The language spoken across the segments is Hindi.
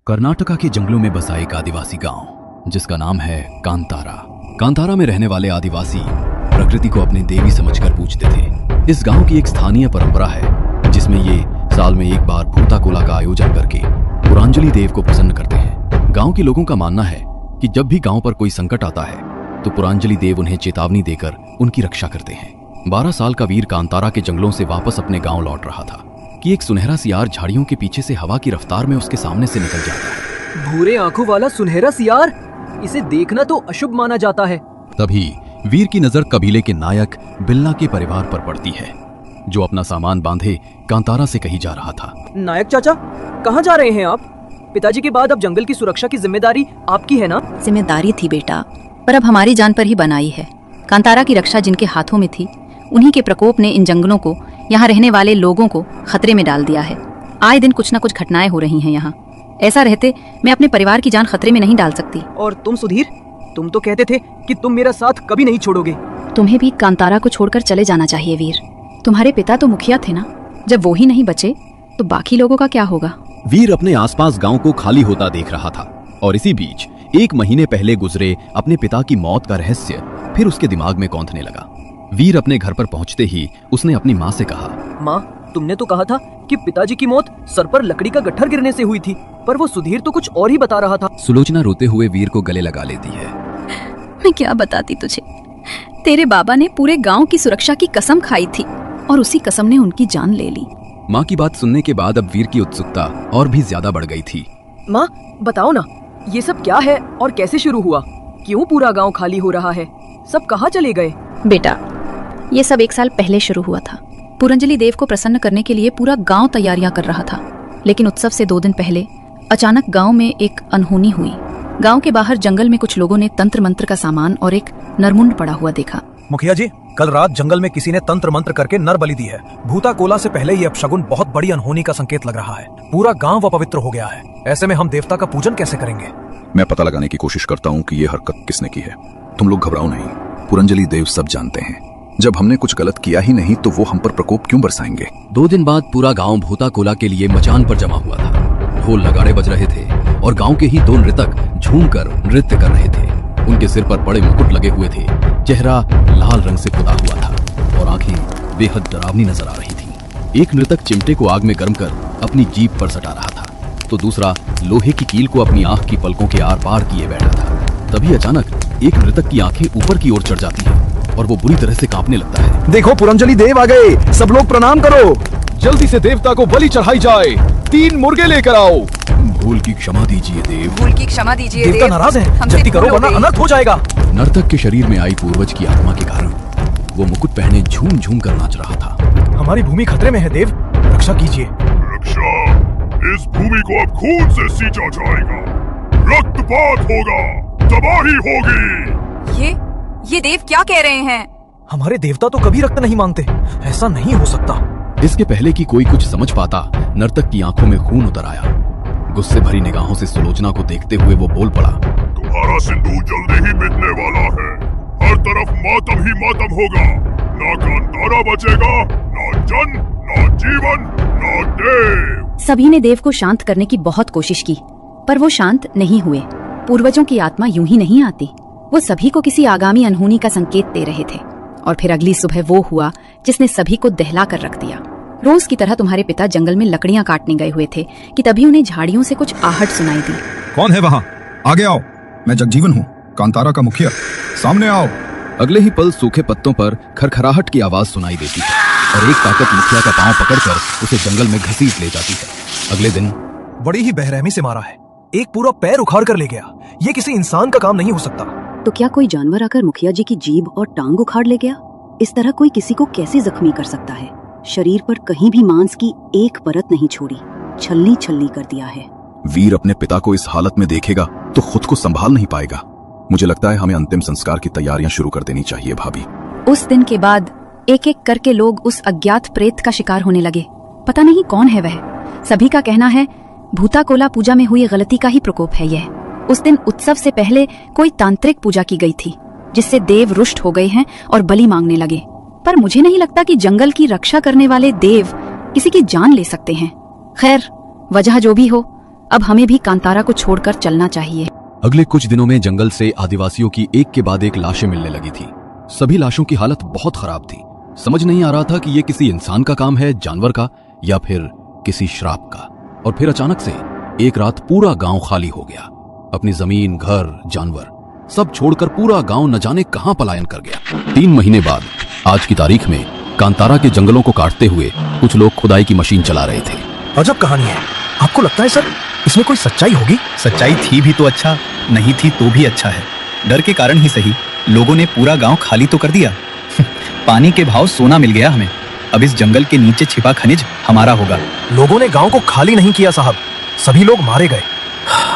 कर्नाटका के जंगलों में बसा एक आदिवासी गांव जिसका नाम है कांतारा। कांतारा में रहने वाले आदिवासी प्रकृति को अपनी देवी समझकर पूजते थे। इस गांव की एक स्थानीय परंपरा है जिसमें ये साल में एक बार भूताकोला का आयोजन करके पुरांजलि देव को प्रसन्न करते हैं। गांव के लोगों का मानना है कि जब भी गांव पर कोई संकट आता है तो पुरांजलि देव उन्हें चेतावनी देकर उनकी रक्षा करते हैं। 12 साल का वीर कांतारा के जंगलों से वापस अपने गांव लौट रहा था कि एक सुनहरा सियार झाड़ियों के पीछे से हवा की रफ्तार में उसके सामने से निकल जाता है। भूरे आंखों वाला सुनहरा सियार, इसे देखना तो अशुभ माना जाता है। तभी वीर की नजर कबीले के नायक बिल्ला के परिवार पर पड़ती है, जो अपना सामान बांधे कांतारा से कहीं जा रहा था। नायक चाचा, कहाँ जा रहे हैं आप? पिताजी के बाद अब जंगल की सुरक्षा की जिम्मेदारी आपकी है ना? जिम्मेदारी थी बेटा, पर अब हमारी जान पर ही बनाई है। कांतारा की रक्षा जिनके हाथों में थी, उन्हीं के प्रकोप ने इन जंगलों को, यहाँ रहने वाले लोगों को खतरे में डाल दिया है। आए दिन कुछ न कुछ घटनाएं हो रही हैं यहाँ। ऐसा रहते मैं अपने परिवार की जान खतरे में नहीं डाल सकती। और तुम सुधीर, तुम तो कहते थे कि तुम मेरा साथ कभी नहीं छोड़ोगे। तुम्हें भी कांतारा को छोड़कर चले जाना चाहिए वीर। तुम्हारे पिता तो मुखिया थे ना, जब वो ही नहीं बचे तो बाकी लोगों का क्या होगा? वीर अपने आसपास गांव को खाली होता देख रहा था और इसी बीच 1 महीने पहले गुजरे अपने पिता की मौत का रहस्य फिर उसके दिमाग में कौंधने लगा। वीर अपने घर पर पहुंचते ही उसने अपनी माँ से कहा, माँ, तुमने तो कहा था कि पिताजी की मौत सर पर लकड़ी का गट्ठर गिरने से हुई थी, पर वो सुधीर तो कुछ और ही बता रहा था। सुलोचना रोते हुए वीर को गले लगा लेती है। मैं क्या बताती तुझे, तेरे बाबा ने पूरे गांव की सुरक्षा की कसम खाई थी और उसी कसम ने उनकी जान ले ली। माँ की बात सुनने के बाद अब वीर की उत्सुकता और भी ज्यादा बढ़ गई थी। माँ, बताओ ना, ये सब क्या है और कैसे शुरू हुआ? क्यों पूरा गांव खाली हो रहा है? सब कहाँ चले गए? बेटा, ये सब 1 साल पहले शुरू हुआ था। पुरंजलि देव को प्रसन्न करने के लिए पूरा गांव तैयारियां कर रहा था, लेकिन उत्सव से 2 दिन पहले अचानक गांव में एक अनहोनी हुई। गांव के बाहर जंगल में कुछ लोगों ने तंत्र मंत्र का सामान और एक नरमुंड पड़ा हुआ देखा। मुखिया जी, कल रात जंगल में किसी ने तंत्र मंत्र करके नर बलि दी है। भूताकोला से पहले ये अपशगुन बहुत बड़ी अनहोनी का संकेत लग रहा है। पूरा गांव अपवित्र हो गया है। ऐसे में हम देवता का पूजन कैसे करेंगे? मैं पता लगाने की कोशिश करता हूँ कि ये हरकत किसने की है। तुम लोग घबराओ नहीं, पुरंजलि देव सब जानते हैं। जब हमने कुछ गलत किया ही नहीं तो वो हम पर प्रकोप क्यों बरसाएंगे? 2 दिन बाद पूरा गांव भूताकोला के लिए मचान पर जमा हुआ था। ढोल नगाड़े बज रहे थे और गांव के ही 2 नृतक झूमकर नृत्य कर रहे थे। उनके सिर पर बड़े मुकुट लगे हुए थे, चेहरा लाल रंग से पुता हुआ था और आंखें बेहद डरावनी नजर आ रही थी। एक नृतक चिमटे को आग में गर्म कर अपनी जीभ पर सटा रहा था, तो दूसरा लोहे की कील को अपनी आंख की पलकों के आर पार किए बैठा था। तभी अचानक एक नृतक की आंखें ऊपर की ओर चढ़ जाती हैं और वो बुरी तरह से कांपने लगता है। देखो, पुरंजलि देव आ गए, सब लोग प्रणाम करो। जल्दी से देवता को बलि चढ़ाई जाए। 3 मुर्गे लेकर आओ। भूल की क्षमा दीजिए देव। भूल की क्षमा दीजिए देव। देवता नाराज है, जल्दी करो वरना अनर्थ हो जाएगा। नर्तक के शरीर में आई पूर्वज की आत्मा के कारण वो मुकुट पहने झूम झूम कर नाच रहा था। हमारी भूमि खतरे में है देव, रक्षा कीजिए। रक्षा? इस भूमि को अब खून से सींचा जाएगा, रक्तपात होगा, तबाही होगी। ये देव क्या कह रहे हैं? हमारे देवता तो कभी रक्त नहीं मांगते, ऐसा नहीं हो सकता। इसके पहले कि कोई कुछ समझ पाता, नर्तक की आंखों में खून उतर आया। गुस्से भरी निगाहों से सुलोचना को देखते हुए वो बोल पड़ा, तुम्हारा सिंदूर जल्दी ही मिटने वाला है। हर तरफ मातम ही मातम होगा। ना कांतारा बचेगा, ना जन, ना जीवन, ना देव। सभी ने देव को शांत करने की बहुत कोशिश की, पर वो शांत नहीं हुए। पूर्वजों की आत्मा यूं ही नहीं आती। वो सभी को किसी आगामी अनहोनी का संकेत दे रहे थे। और फिर अगली सुबह वो हुआ जिसने सभी को दहला कर रख दिया। रोज की तरह तुम्हारे पिता जंगल में लकड़ियां काटने गए हुए थे कि तभी उन्हें झाड़ियों से कुछ आहट सुनाई दी। कौन है वहाँ? आगे आओ। मैं जगजीवन हूँ, कांतारा का मुखिया। सामने आओ। अगले ही पल सूखे पत्तों पर खरखराहट की आवाज सुनाई देती है और एक ताकत मुखिया का पांव पकड़कर उसे जंगल में घसीट ले जाती है। अगले दिन बड़ी ही बेरहमी से मारा है, एक पूरा पैर उखाड़ कर ले गया। ये किसी इंसान का काम नहीं हो सकता। तो क्या कोई जानवर आकर मुखिया जी की जीभ और टांग उखाड़ ले गया? इस तरह कोई किसी को कैसे जख्मी कर सकता है? शरीर पर कहीं भी मांस की एक परत नहीं छोड़ी, छल्ली छल्ली कर दिया है। वीर अपने पिता को इस हालत में देखेगा तो खुद को संभाल नहीं पाएगा। मुझे लगता है हमें अंतिम संस्कार की तैयारियां शुरू कर देनी चाहिए भाभी। उस दिन के बाद एक एक करके लोग उस अज्ञात प्रेत का शिकार होने लगे। पता नहीं कौन है वह। सभी का कहना है भूताकोला पूजा में हुई गलती का ही प्रकोप है यह। उस दिन उत्सव से पहले कोई तांत्रिक पूजा की गई थी, जिससे देव रुष्ट हो गए हैं और बलि मांगने लगे। पर मुझे नहीं लगता कि जंगल की रक्षा करने वाले देव किसी की जान ले सकते हैं। खैर, वजह जो भी हो, अब हमें भी कांतारा को छोड़कर चलना चाहिए। अगले कुछ दिनों में जंगल से आदिवासियों की एक के बाद एक लाशें मिलने लगी थी। सभी लाशों की हालत बहुत खराब थी। समझ नहीं आ रहा था कि ये किसी इंसान का काम है, जानवर का, या फिर किसी श्राप का। और फिर अचानक से एक रात पूरा गांव खाली हो गया। अपनी जमीन, घर, जानवर सब छोड़कर पूरा गांव न जाने कहां पलायन कर गया। 3 महीने बाद आज की तारीख में कांतारा के जंगलों को काटते हुए कुछ लोग खुदाई की मशीन चला रहे थे। अजब कहानी है। आपको लगता है सर इसमें कोई सच्चाई होगी? सच्चाई थी भी तो अच्छा, नहीं थी तो भी अच्छा है। डर के कारण ही सही लोगों ने पूरा गांव खाली तो कर दिया। पानी के भाव सोना मिल गया हमें। अब इस जंगल के नीचे छिपा खनिज हमारा होगा। लोगों ने गांव को खाली नहीं किया साहब, सभी लोग मारे गए।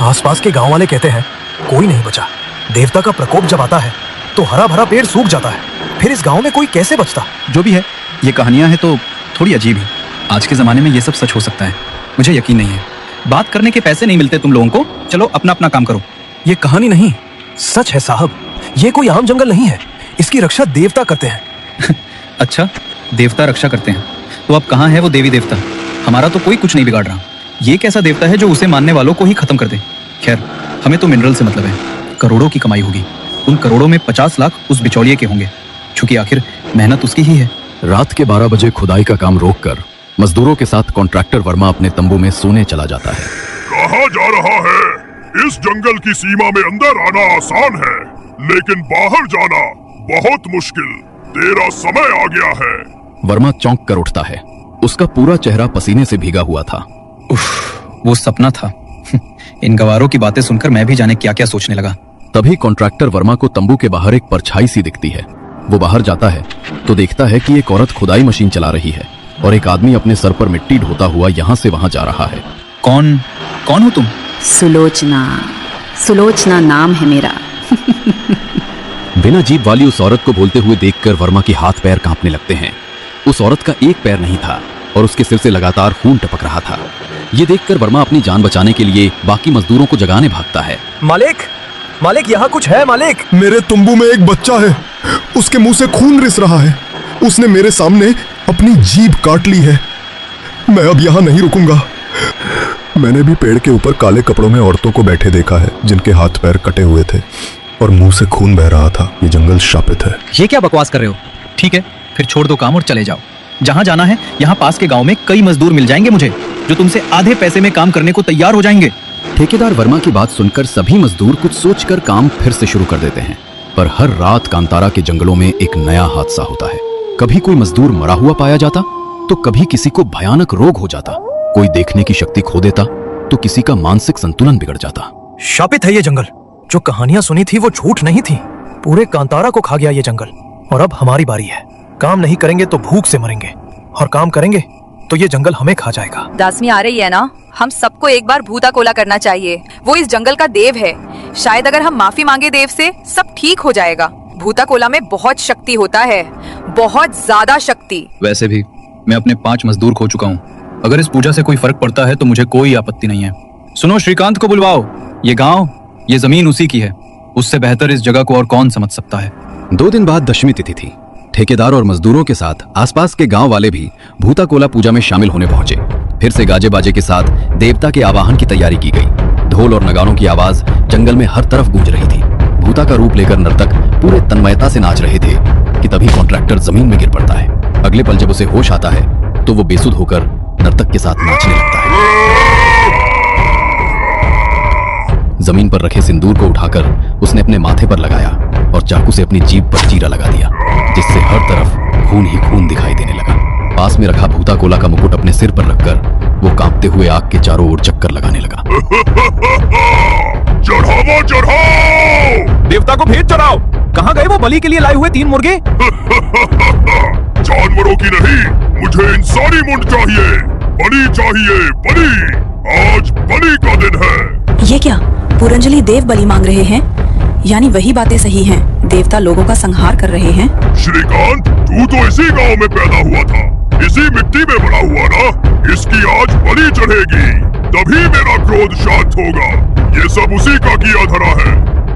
आसपास के गांव वाले कहते हैं कोई नहीं बचा। देवता का प्रकोप जब आता है तो हरा भरा पेड़ सूख जाता है, फिर इस गांव में कोई कैसे बचता? जो भी है, ये कहानियां हैं तो थोड़ी अजीब ही। आज के जमाने में ये सब सच हो सकता है, मुझे यकीन नहीं है। बात करने के पैसे नहीं मिलते तुम लोगों को, चलो अपना अपना काम करो। ये कहानी नहीं, सच है साहब। ये कोई आम जंगल नहीं है, इसकी रक्षा देवता करते हैं। अच्छा, देवता रक्षा करते हैं तो अब कहाँ है वो देवी देवता? हमारा तो कोई कुछ नहीं बिगाड़ रहा। ये कैसा देवता है जो उसे मानने वालों को ही खत्म कर दे? खैर, हमें तो मिनरल से मतलब है। करोड़ों की कमाई होगी। उन करोड़ों में 50 लाख उस बिचौलिए के होंगे, क्योंकि आखिर मेहनत उसकी ही है। रात के 12 बजे खुदाई का काम रोककर मजदूरों के साथ कॉन्ट्रैक्टर वर्मा अपने तंबू में सोने चला जाता है। कहा जा रहा है इस जंगल की सीमा में अंदर आना आसान है, लेकिन बाहर जाना बहुत मुश्किल। तेरा समय आ गया है। वर्मा चौंक कर उठता है। उसका पूरा चेहरा पसीने से भीगा हुआ था। वो सपना था। इन गवारों की बातें सुनकर मैं भी जाने क्या क्या सोचने लगा। तभी कॉन्ट्रैक्टर वर्मा को तंबू के बाहर एक परछाई सी दिखती है। वो बाहर जाता है तो देखता है कि एक औरत खुदाई मशीन चला रही है और एक आदमी अपने सर पर मिट्टी ढोता हुआ यहाँ से वहां जा रहा है। कौन हो तुम? सुलोचना। सुलोचना नाम है मेरा। बिना जीभ वाली उस औरत को बोलते हुए देखकर वर्मा के हाथ पैर कांपने लगते हैं। उस औरत का एक पैर नहीं था और उसके सिर से लगातार खून टपक रहा था। ये देखकर वर्मा अपनी जान बचाने के लिए बाकी मजदूरों को जगाने भागता है। मालिक यहाँ कुछ है मालिक। मेरे तंबू में एक बच्चा है, उसके मुंह से खून रिस रहा है। उसने मेरे सामने अपनी जीभ काट ली है। मैं अब यहाँ नहीं रुकूंगा। मैंने भी पेड़ के ऊपर काले कपड़ों में औरतों को बैठे देखा है, जिनके हाथ पैर कटे हुए थे और मुंह से खून बह रहा था। ये जंगल शापित है। ये क्या बकवास कर रहे हो? ठीक है, फिर छोड़ दो काम और चले जाओ। जहाँ जाना है यहाँ पास के गांव में कई मजदूर मिल जाएंगे मुझे, जो तुमसे आधे पैसे में काम करने को तैयार हो जाएंगे। ठेकेदार वर्मा की बात सुनकर सभी मजदूर कुछ सोचकर काम फिर से शुरू कर देते हैं। पर हर रात कांतारा के जंगलों में एक नया हादसा होता है। कभी कोई मजदूर मरा हुआ पाया जाता तो कभी किसी को भयानक रोग हो जाता। कोई देखने की शक्ति खो देता तो किसी का मानसिक संतुलन बिगड़ जाता। शापित है ये जंगल। जो कहानियां सुनी थी वो झूठ नहीं थी। पूरे कांतारा को खा गया ये जंगल। और अब हमारी बारी है। काम नहीं करेंगे तो भूख से मरेंगे, और काम करेंगे तो ये जंगल हमें खा जाएगा। दासमी आ रही है ना, हम सबको एक बार भूता कोला करना चाहिए। वो इस जंगल का देव है। शायद अगर हम माफी मांगे देव से, सब ठीक हो जाएगा। भूता कोला में बहुत शक्ति होता है, बहुत ज्यादा शक्ति। वैसे भी मैं अपने 5 मजदूर खो चुका हूँ। अगर इस पूजा से कोई फर्क पड़ता है तो मुझे कोई आपत्ति नहीं है। सुनो, श्रीकांत को बुलवाओ। ये गांव, ये जमीन उसी की है। उससे बेहतर इस जगह को और कौन समझ सकता है। 2 दिन बाद दशमी तिथि थी। ठेकेदार और मजदूरों के साथ आसपास के गांव वाले भी भूता कोला पूजा में शामिल होने पहुंचे। फिर से गाजे बाजे के साथ देवता के आवाहन की तैयारी की गई। ढोल और नगाड़ों की आवाज जंगल में हर तरफ गूंज रही थी। भूता का रूप लेकर नर्तक पूरे तन्मयता से नाच रहे थे कि तभी कॉन्ट्रैक्टर जमीन में गिर पड़ता है। अगले पल जब उसे होश आता है तो वो बेसुध होकर नर्तक के साथ नाचने लगता है। जमीन पर रखे सिंदूर को उठाकर उसने अपने माथे पर लगाया और चाकू से अपनी जीभ पर चीरा लगा दिया, जिससे हर तरफ खून ही खून दिखाई देने लगा। पास में रखा भूता कोला का मुकुट अपने सिर पर रखकर वो कांपते हुए आग के चारों ओर चक्कर लगाने लगा। चढ़ाओ चढ़ाओ! देवता को भेंट चढ़ाओ। कहाँ गए वो बलि के लिए लाए हुए 3 मुर्गे? जानवरों की नहीं, मुझे इंसानी मुंड चाहिए। बलि चाहिए, बलि। आज बलि का दिन है। ये क्या, पुरंजलि देव बलि मांग रहे हैं? यानी वही बातें सही हैं, देवता लोगों का संहार कर रहे हैं। श्रीकांत, तू तो इसी गांव में पैदा हुआ था, इसी मिट्टी में बड़ा हुआ ना। इसकी आज बलि चढ़ेगी, तभी मेरा क्रोध शांत होगा। ये सब उसी का किया धरा है।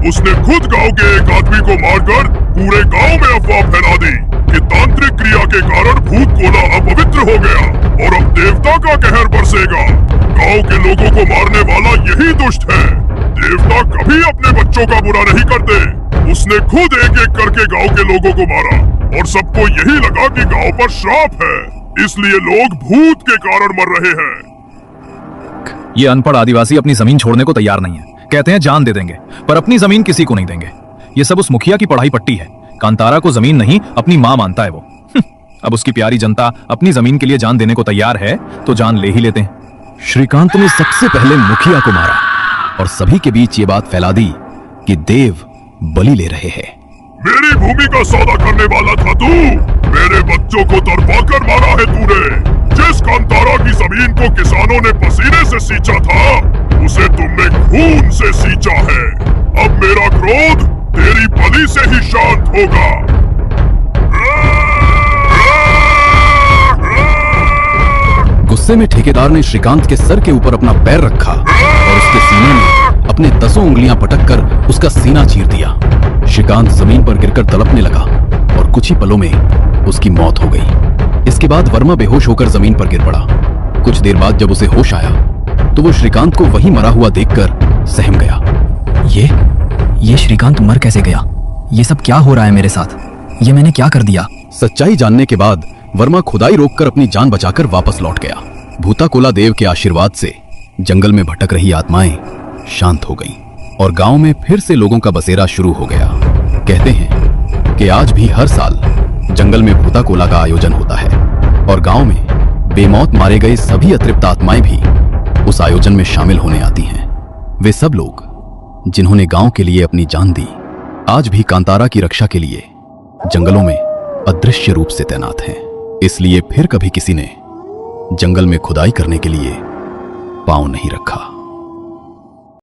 उसने खुद गांव के एक आदमी को मारकर पूरे गांव में अफवाह फैला दी। कि तांत्रिक क्रिया के कारण भूत कोला अपवित्र हो गया और अब देवता का कहर बरसेगा। गांव के लोगों को मारने वाला यही दुष्ट है। देवता कभी अपने बच्चों का बुरा नहीं करते। उसने खुद एक एक करके गांव के लोगों को मारा और सबको यही लगा कि गांव पर श्राप है, इसलिए लोग भूत के कारण मर रहे हैं। ये अनपढ़ आदिवासी अपनी जमीन छोड़ने को तैयार नहीं है। कहते हैं जान दे देंगे, पर अपनी जमीन किसी को नहीं देंगे। ये सब उस मुखिया की पढ़ाई पट्टी है। कांतारा को जमीन नहीं अपनी मां मानता है वो। अब उसकी प्यारी जनता अपनी जमीन के लिए जान देने को तैयार है तो जान ले ही लेते हैं। श्रीकांत ने सबसे पहले मुखिया को मारा और सभी के बीच ये बात फैला दी कि देव बलि ले रहे हैं। मेरी भूमि का सौदा करने वाला था तू। मेरे बच्चों को तड़पाकर मारा है तूने। जिस कांतारा की जमीन को किसानों ने पसीने से सींचा था, उसे तुमने खून से सींचा है। अब मेरा क्रोध तेरी बलि से ही शांत होगा। गुस्से में ठेकेदार ने श्रीकांत के सर के ऊपर अपना पैर रखा और उसके सीने में अपने 10 उंगलियां पटककर उसका सीना चीर दिया। श्रीकांत जमीन पर गिरकर तड़पने लगा और कुछ ही पलों में उसकी मौत हो गई। इसके बाद वर्मा बेहोश होकर जमीन पर गिर पड़ा। कुछ देर बाद जब उसे होश आया तो वो श्रीकांत को वहीं मरा हुआ देखकर सहम गया। ये श्रीकांत मर कैसे गया? ये सब क्या हो रहा है मेरे साथ? ये मैंने क्या कर दिया? सच्चाई जानने के बाद वर्मा खुदाई रोककर अपनी जान बचाकर वापस लौट गया। भूताकोला देव के आशीर्वाद से जंगल में भटक रही आत्माएं शांत हो गईं और गांव में फिर से लोगों का बसेरा शुरू हो गया। कहते हैं कि आज भी हर साल जंगल में भूताकोला का आयोजन होता है और गांव में बेमौत मारे गए सभी अतृप्त आत्माएं भी उस आयोजन में शामिल होने आती हैं। वे सब लोग जिन्होंने गांव के लिए अपनी जान दी, आज भी कांतारा की रक्षा के लिए जंगलों में अदृश्य रूप से तैनात हैं। इसलिए फिर कभी किसी ने जंगल में खुदाई करने के लिए पांव नहीं रखा।